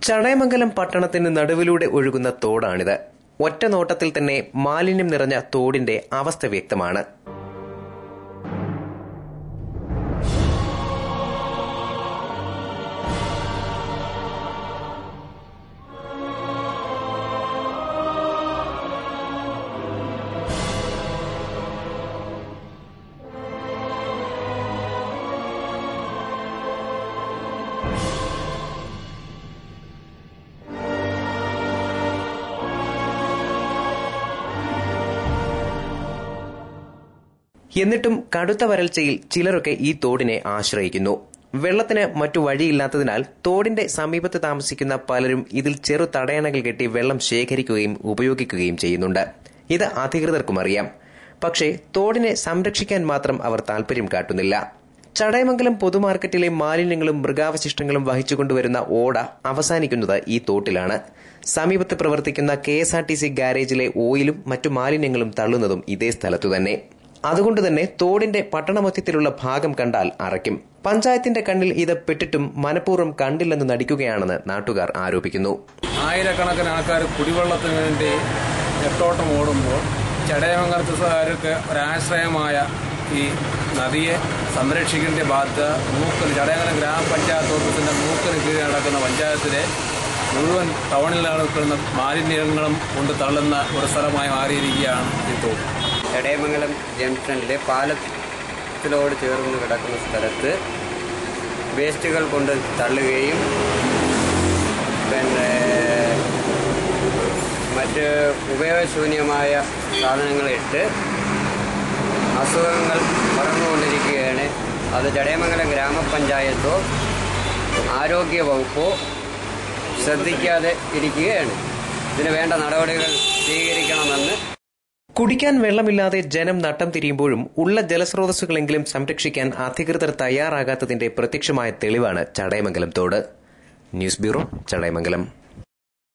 ചടയമംഗലം പട്ടണത്തിന് നടുവിലൂടെ ഒഴുകുന്ന തോടാണിത്. ഒറ്റ നോട്ടത്തിൽ തന്നെ മാലിന്യം നിറഞ്ഞ തോടിന്റെ അവസ്ഥ വ്യക്തമാണ്. എന്നിട്ടും കടുത്ത വരൾച്ചയിൽ ചിലരൊക്കെ ഈ തോടിനെ ആശ്രയിക്കുന്നു. വെള്ളത്തിന് മറ്റു വഴിയില്ലാത്തതിനാൽ തോടിന്റെ സമീപത്ത് താമസിക്കുന്ന പലരും ഇതിൽ ചെറു തടയണകൾ കെട്ടി വെള്ളം ശേഖരിക്കുകയും ഉപയോഗിക്കുകയും ചെയ്യുന്നുണ്ട്. ഇത് അധികൃതർക്കും അറിയാം. പക്ഷേ തോടിനെ സംരക്ഷിക്കാൻ മാത്രം അവർ താൽപര്യം കാട്ടുന്നില്ല. ചടയമംഗലം പൊതുമാർക്കറ്റിലെ മാലിന്യങ്ങളും മൃഗാവശിഷ്ടങ്ങളും വഹിച്ചുകൊണ്ടുവരുന്ന ഓട അവസാനിക്കുന്നത് ഈ തോട്ടിലാണ്. സമീപത്ത് പ്രവർത്തിക്കുന്ന KSRTC ഗാരേജിലെ ഓയിലും മറ്റു മാലിന്യങ്ങളും തള്ളുന്നതും ഇതേ സ്ഥലത്തു തന്നെ. അതുകൊണ്ട് തന്നെ തോടിന്റെ പട്ടണമധ്യത്തിലുള്ള ഭാഗം കണ്ടാൽ അറയ്ക്കും. പഞ്ചായത്തിന്റെ കണ്ണിൽ ഇത് പെട്ടിട്ടും മനഃപൂർവ്വം കണ്ടില്ലെന്ന് നടിക്കുകയാണെന്ന് നാട്ടുകാർ ആരോപിക്കുന്നു. ആയിരക്കണക്കിന് ആൾക്കാർ കുടിവെള്ളത്തിന് വേണ്ടി നെട്ടോട്ടം ഓടുമ്പോൾ ചടയമംഗലത്തുകാർക്ക് ഒരാശ്രയമായ ഈ നദിയെ സംരക്ഷിക്കേണ്ട ബാധ്യത ചടയമംഗലം ഗ്രാമപഞ്ചായത്ത് ഓഫീസിന്റെ മൂക്കിന് കീഴിൽ നടക്കുന്ന പഞ്ചായത്തിലെ മുഴുവൻ ടൗണിൽ നടക്കുന്ന മാലിന്യങ്ങളും കൊണ്ട് തള്ളുന്ന ഒരു സ്ഥലമായി മാറിയിരിക്കുകയാണ് ഈ തോട്. ചടയമംഗലം ജംഗ്ഷനിലെ പാലത്തിലോട് ചേർന്ന് കിടക്കുന്ന സ്ഥലത്ത് വേസ്റ്റുകൾ കൊണ്ട് തള്ളുകയും പിന്നെ മറ്റ് ഉപയോഗശൂന്യമായ സാധനങ്ങളിട്ട് അസുഖങ്ങൾ പടർന്നുകൊണ്ടിരിക്കുകയാണ്. അത് ചടയമംഗലം ഗ്രാമപഞ്ചായത്തോ ആരോഗ്യ വകുപ്പോ ശ്രദ്ധിക്കാതെ ഇരിക്കുകയാണ്. ഇതിന് വേണ്ട നടപടികൾ സ്വീകരിക്കണമെന്ന്. കുടിക്കാൻ വെള്ളമില്ലാതെ ജനം നട്ടം തിരിയുമ്പോഴും ഉള്ള ജലസ്രോതസ്സുകളെങ്കിലും സംരക്ഷിക്കാൻ അധികൃതർ തയ്യാറാകാത്തതിന്റെ പ്രത്യക്ഷമായ തെളിവാണ് ചടയമംഗലം തോട്. News bureau, Chadayamangalam.